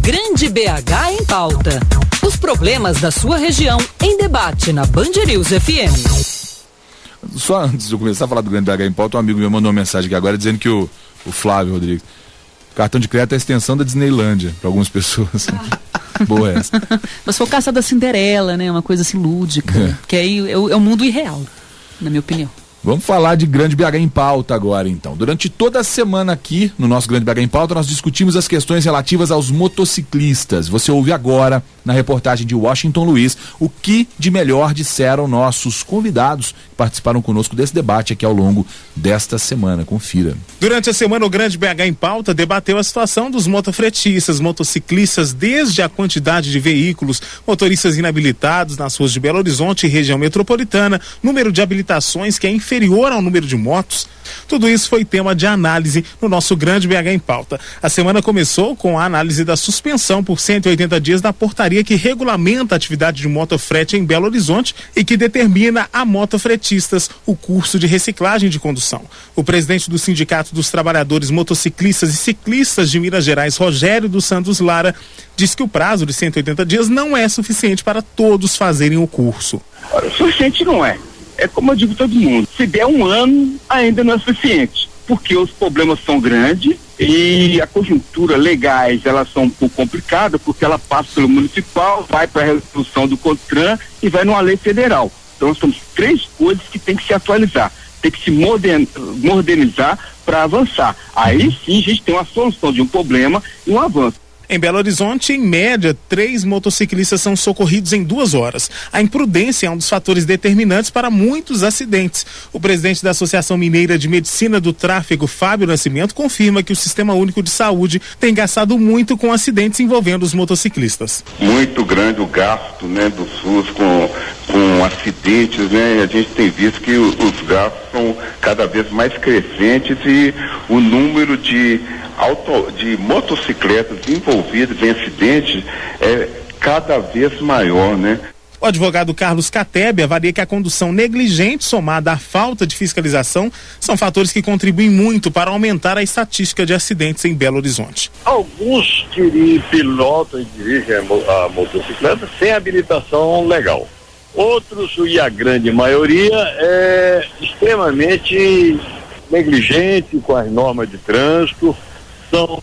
Grande BH em Pauta. Os problemas da sua região em debate na Band News FM. Só antes de eu começar a falar do Grande BH em Pauta, um amigo meu mandou uma mensagem aqui agora dizendo que o Flávio Rodrigues, cartão de crédito é a extensão da Disneylândia para algumas pessoas. Boa essa. Mas foi o caça da Cinderela, né? Uma coisa assim lúdica. Que aí é o mundo irreal, na minha opinião. Vamos falar de Grande BH em Pauta agora, então. Durante toda a semana aqui, no nosso Grande BH em Pauta, nós discutimos as questões relativas aos motociclistas. Você ouve agora, na reportagem de Washington Luiz, o que de melhor disseram nossos convidados que participaram conosco desse debate aqui ao longo desta semana. Confira. Durante a semana, o Grande BH em Pauta debateu a situação dos motofretistas, motociclistas, desde a quantidade de veículos, motoristas inabilitados nas ruas de Belo Horizonte e região metropolitana, número de habilitações que é inferior ao número de motos. Tudo isso foi tema de análise no nosso Grande BH em Pauta. A semana começou com a análise da suspensão por 180 dias da portaria que regulamenta a atividade de motofrete em Belo Horizonte e que determina a motofretistas o curso de reciclagem de condução. O presidente do Sindicato dos Trabalhadores Motociclistas e Ciclistas de Minas Gerais, Rogério dos Santos Lara, diz que o prazo de 180 dias não é suficiente para todos fazerem o curso. O suficiente não é. É como eu digo todo mundo, se der um ano ainda não é suficiente, porque os problemas são grandes e a conjuntura legais elas são um pouco complicadas, porque ela passa pelo municipal, vai para a resolução do CONTRAN e vai numa lei federal. Então são três coisas que tem que se atualizar, tem que se modernizar para avançar. Aí sim a gente tem uma solução de um problema e um avanço. Em Belo Horizonte, em média, 3 motociclistas são socorridos em 2 horas. A imprudência é um dos fatores determinantes para muitos acidentes. O presidente da Associação Mineira de Medicina do Tráfego, Fábio Nascimento, confirma que o Sistema Único de Saúde tem gastado muito com acidentes envolvendo os motociclistas. Muito grande o gasto, né, do SUS com acidentes, né? A gente tem visto que os gastos são cada vez mais crescentes e o número de motocicletas envolvidas em acidentes é cada vez maior, né? O advogado Carlos Catebe avalia que a condução negligente somada à falta de fiscalização são fatores que contribuem muito para aumentar a estatística de acidentes em Belo Horizonte. Alguns que pilotam e dirigem a motocicleta sem habilitação legal. Outros, e a grande maioria, é extremamente negligente com as normas de trânsito, são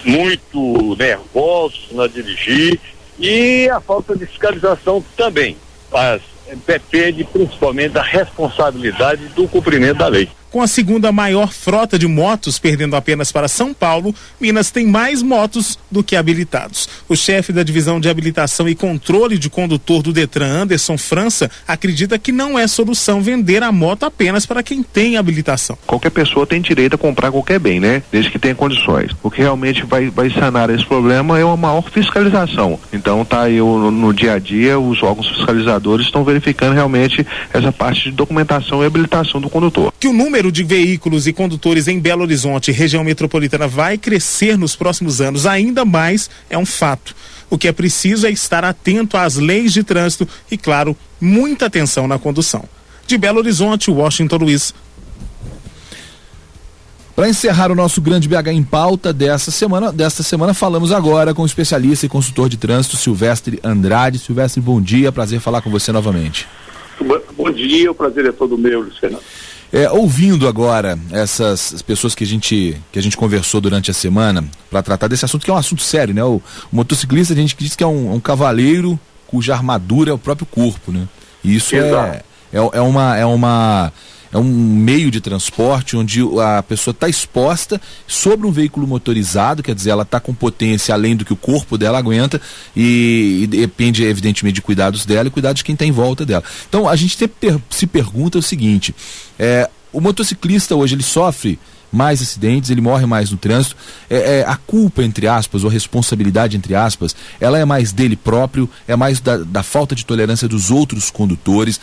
muito nervosos na dirigir e a falta de fiscalização também. Mas depende principalmente da responsabilidade do cumprimento da lei. Com a segunda maior frota de motos, perdendo apenas para São Paulo, Minas tem mais motos do que habilitados. O chefe da Divisão de Habilitação e Controle de Condutor do Detran, Anderson França, acredita que não é solução vender a moto apenas para quem tem habilitação. Qualquer pessoa tem direito a comprar qualquer bem, né? Desde que tenha condições. O que realmente vai sanar esse problema é uma maior fiscalização. Então tá aí no dia a dia, os órgãos fiscalizadores estão verificando realmente essa parte de documentação e habilitação do condutor. Que o número de veículos e condutores em Belo Horizonte e região metropolitana vai crescer nos próximos anos ainda mais é um fato. O que é preciso é estar atento às leis de trânsito e, claro, muita atenção na condução. De Belo Horizonte, Washington Luiz. Para encerrar o nosso Grande BH em Pauta desta semana falamos agora com o especialista e consultor de trânsito Silvestre Andrade. Silvestre, bom dia, prazer falar com você novamente. Bom dia, o prazer é todo meu, Luiz Fernando. Ouvindo agora essas pessoas que a gente conversou durante a semana para tratar desse assunto, que é um assunto sério, né? O motociclista, a gente diz que é um cavaleiro cuja armadura é o próprio corpo, né? E isso é um meio de transporte onde a pessoa está exposta sobre um veículo motorizado, quer dizer, ela está com potência além do que o corpo dela aguenta e depende, evidentemente, de cuidados dela e cuidados de quem está em volta dela. Então, a gente sempre se pergunta o seguinte, o motociclista hoje, ele sofre mais acidentes, ele morre mais no trânsito, a culpa, entre aspas, ou a responsabilidade, entre aspas, ela é mais dele próprio, é mais da falta de tolerância dos outros condutores,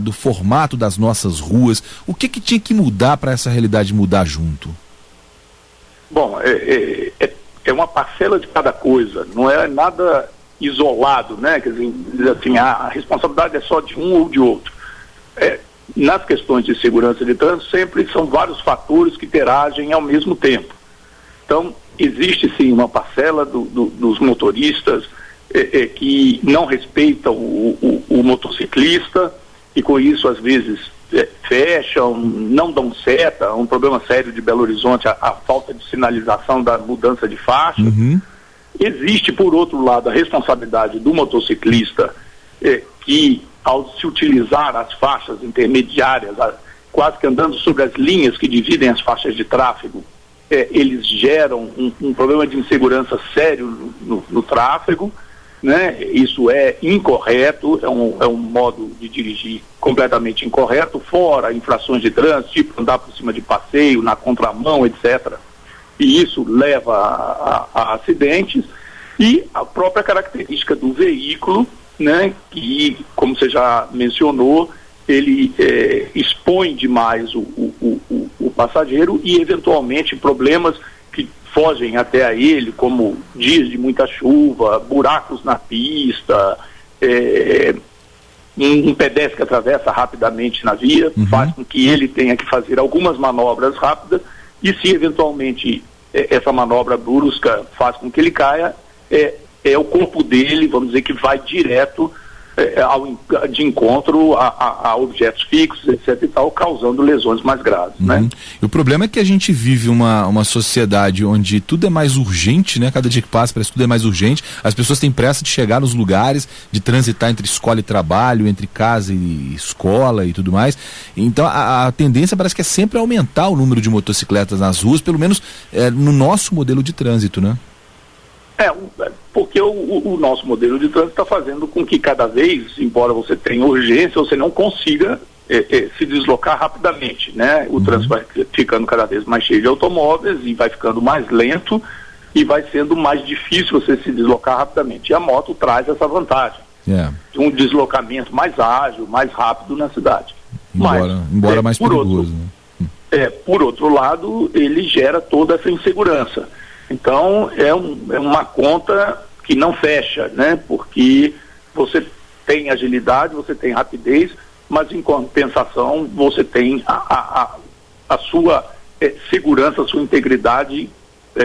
do formato das nossas ruas. O que tinha que mudar para essa realidade mudar junto? Bom, é uma parcela de cada coisa, não é nada isolado, né? Quer dizer assim, a responsabilidade é só de um ou de outro. Nas questões de segurança de trânsito, sempre são vários fatores que interagem ao mesmo tempo. Então, existe sim uma parcela dos motoristas que não respeitam o motociclista e com isso às vezes fecham, não dão seta. É um problema sério de Belo Horizonte a falta de sinalização da mudança de faixa. Existe, por outro lado, a responsabilidade do motociclista que, ao se utilizar as faixas intermediárias, quase que andando sobre as linhas que dividem as faixas de tráfego, eles geram um problema de insegurança sério no tráfego, né? Isso é incorreto, é um modo de dirigir completamente incorreto, fora infrações de trânsito, tipo andar por cima de passeio, na contramão, etc. E isso leva a acidentes, e a própria característica do veículo, né? Que, como você já mencionou, ele expõe demais o passageiro e eventualmente problemas que fogem até a ele, como dias de muita chuva, buracos na pista, um pedestre que atravessa rapidamente na via, faz com que ele tenha que fazer algumas manobras rápidas, e se eventualmente essa manobra brusca faz com que ele caia, é o corpo dele, vamos dizer, que vai direto de encontro a objetos fixos, etc. e tal, causando lesões mais graves, né? E o problema é que a gente vive uma sociedade onde tudo é mais urgente, né? Cada dia que passa parece que tudo é mais urgente, as pessoas têm pressa de chegar nos lugares, de transitar entre escola e trabalho, entre casa e escola e tudo mais. Então a tendência parece que é sempre aumentar o número de motocicletas nas ruas, pelo menos no nosso modelo de trânsito, né? Porque o nosso modelo de trânsito está fazendo com que cada vez, embora você tenha urgência, você não consiga se deslocar rapidamente, né? O trânsito vai ficando cada vez mais cheio de automóveis e vai ficando mais lento e vai sendo mais difícil você se deslocar rapidamente. E a moto traz essa vantagem de um deslocamento mais ágil, mais rápido na cidade. Embora mais perigoso. Por outro lado, ele gera toda essa insegurança. Então, é uma conta que não fecha, né? Porque você tem agilidade, você tem rapidez, mas em compensação você tem a sua segurança, a sua integridade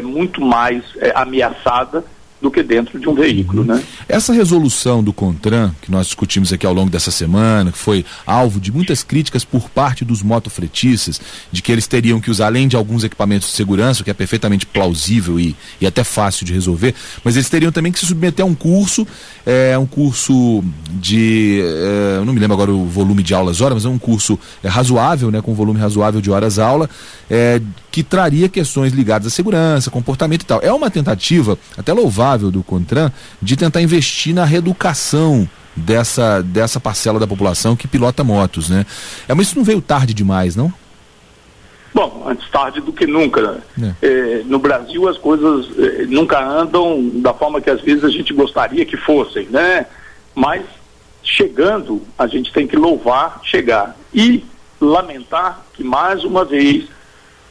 muito mais ameaçada do que dentro de um veículo, né? Essa resolução do CONTRAN, que nós discutimos aqui ao longo dessa semana, que foi alvo de muitas críticas por parte dos motofretistas, de que eles teriam que usar, além de alguns equipamentos de segurança, o que é perfeitamente plausível e até fácil de resolver, mas eles teriam também que se submeter a um curso de, eu não me lembro agora o volume de aulas hora, mas é um curso razoável, né, com um volume razoável de horas aula, que traria questões ligadas à segurança, comportamento e tal. É uma tentativa, até louvável, do CONTRAN, de tentar investir na reeducação dessa parcela da população que pilota motos, né? Mas isso não veio tarde demais, não? Bom, antes tarde do que nunca, né? No Brasil as coisas nunca andam da forma que às vezes a gente gostaria que fossem, né? Mas chegando, a gente tem que chegar e lamentar que mais uma vez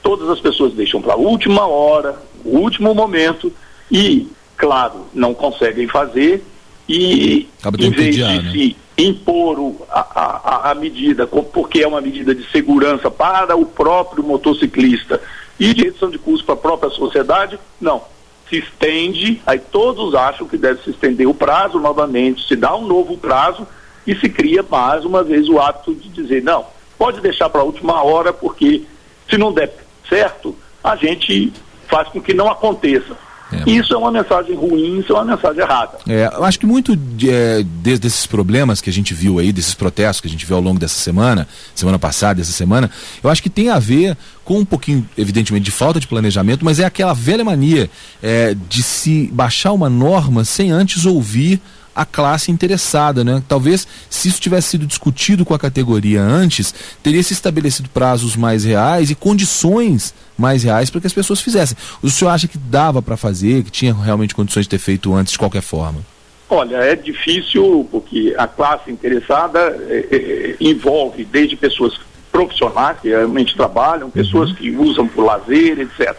todas as pessoas deixam para a última hora, o último momento e, claro, não conseguem fazer e em vez de se impor a medida, porque é uma medida de segurança para o próprio motociclista e de redução de custos para a própria sociedade, não. Se estende, aí todos acham que deve se estender o prazo novamente, se dá um novo prazo e se cria mais uma vez o hábito de dizer, não, pode deixar para a última hora, porque se não der certo, a gente faz com que não aconteça. Isso é uma mensagem ruim, isso é uma mensagem errada. Eu acho que muito desses problemas que a gente viu aí, desses protestos que a gente viu ao longo dessa semana passada, essa semana, eu acho que tem a ver com um pouquinho, evidentemente, de falta de planejamento, mas é aquela velha mania de se baixar uma norma sem antes ouvir a classe interessada, né? Talvez, se isso tivesse sido discutido com a categoria antes, teria se estabelecido prazos mais reais e condições mais reais para que as pessoas fizessem. O senhor acha que dava para fazer, que tinha realmente condições de ter feito antes de qualquer forma? Olha, é difícil porque a classe interessada envolve desde pessoas profissionais que realmente trabalham, pessoas que usam por lazer, etc.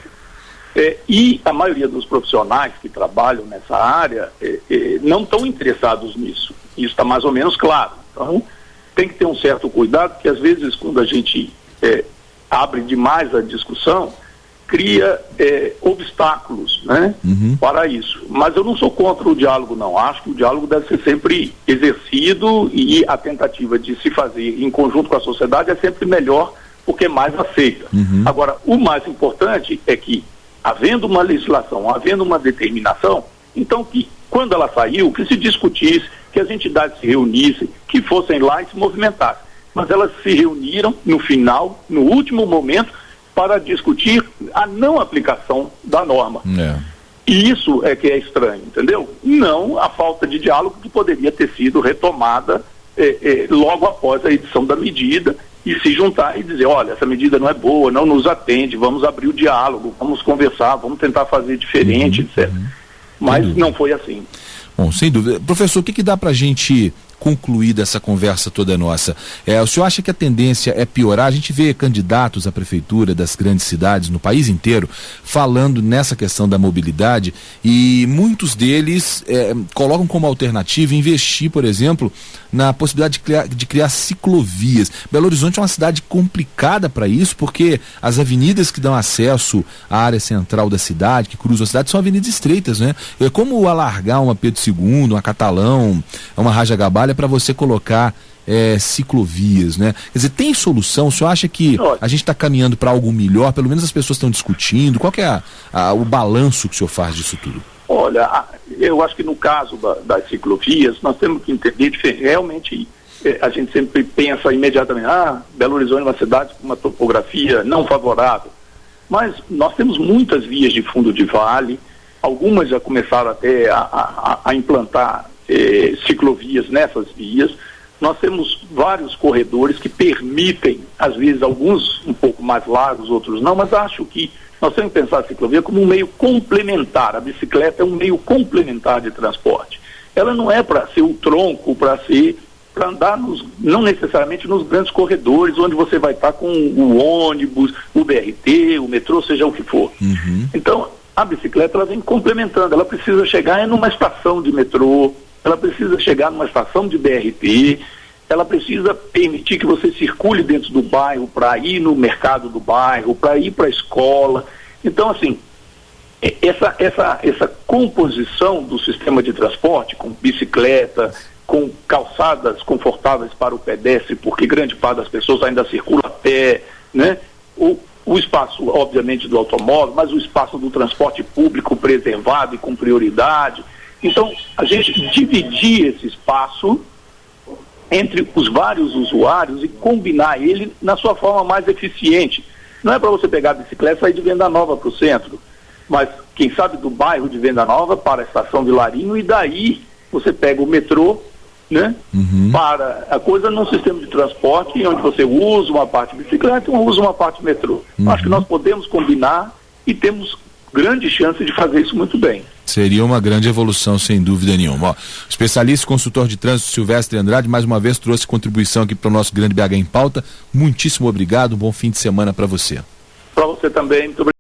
E a maioria dos profissionais que trabalham nessa área não estão interessados nisso. Isso está mais ou menos claro. Então, tem que ter um certo cuidado, porque às vezes quando a gente abre demais a discussão, cria obstáculos, né, para isso. Mas eu não sou contra o diálogo, não. Acho que o diálogo deve ser sempre exercido e a tentativa de se fazer em conjunto com a sociedade é sempre melhor porque é mais aceita. Agora, o mais importante é que, havendo uma legislação, havendo uma determinação, então que quando ela saiu, que se discutisse, que as entidades se reunissem, que fossem lá e se movimentassem. Mas elas se reuniram no final, no último momento, para discutir a não aplicação da norma. E isso é que é estranho, entendeu? Não a falta de diálogo que poderia ter sido retomada logo após a edição da medida e se juntar e dizer, olha, essa medida não é boa, não nos atende, vamos abrir o diálogo, vamos conversar, vamos tentar fazer diferente, etc. Mas não foi assim. Bom, sem dúvida. Professor, o que dá pra gente concluir dessa conversa toda nossa? O senhor acha que a tendência é piorar? A gente vê candidatos à prefeitura das grandes cidades no país inteiro falando nessa questão da mobilidade e muitos deles colocam como alternativa investir, por exemplo, na possibilidade de criar ciclovias. Belo Horizonte é uma cidade complicada para isso, porque as avenidas que dão acesso à área central da cidade, que cruzam a cidade, são avenidas estreitas, né? Como alargar uma Pedro II, uma Catalão, uma Raja Gabalha para você colocar ciclovias, né? Quer dizer, tem solução? O senhor acha que a gente está caminhando para algo melhor? Pelo menos as pessoas estão discutindo. Qual que é o balanço que o senhor faz disso tudo? Olha, eu acho que no caso das ciclovias, nós temos que entender realmente, a gente sempre pensa imediatamente, Belo Horizonte é uma cidade com uma topografia não favorável, mas nós temos muitas vias de fundo de vale, algumas já começaram até a implantar ciclovias nessas vias. Nós temos vários corredores que permitem, às vezes alguns um pouco mais largos, outros não, mas acho que nós temos que pensar a ciclovia como um meio complementar. A bicicleta é um meio complementar de transporte. Ela não é para ser o tronco, para andar não necessariamente nos grandes corredores, onde você vai estar com o ônibus, o BRT, o metrô, seja o que for. Então, a bicicleta ela vem complementando, ela precisa chegar numa estação de metrô, ela precisa chegar numa estação de BRT, ela precisa permitir que você circule dentro do bairro para ir no mercado do bairro, para ir para a escola. Então, assim, essa composição do sistema de transporte, com bicicleta, com calçadas confortáveis para o pedestre, porque grande parte das pessoas ainda circula a pé, né? O espaço, obviamente, do automóvel, mas o espaço do transporte público preservado e com prioridade. Então, a gente dividir esse espaço entre os vários usuários e combinar ele na sua forma mais eficiente. Não é para você pegar a bicicleta e sair de Venda Nova para o centro, mas, quem sabe, do bairro de Venda Nova para a estação Vilarinho, e daí você pega o metrô, né? Para a coisa num sistema de transporte onde você usa uma parte bicicleta e usa uma parte metrô. Acho que nós podemos combinar e temos grande chance de fazer isso muito bem. Seria uma grande evolução, sem dúvida nenhuma. Ó, especialista e consultor de trânsito Silvestre Andrade, mais uma vez trouxe contribuição aqui para o nosso Grande BH em Pauta. Muitíssimo obrigado, um bom fim de semana para você. Para você também, muito obrigado.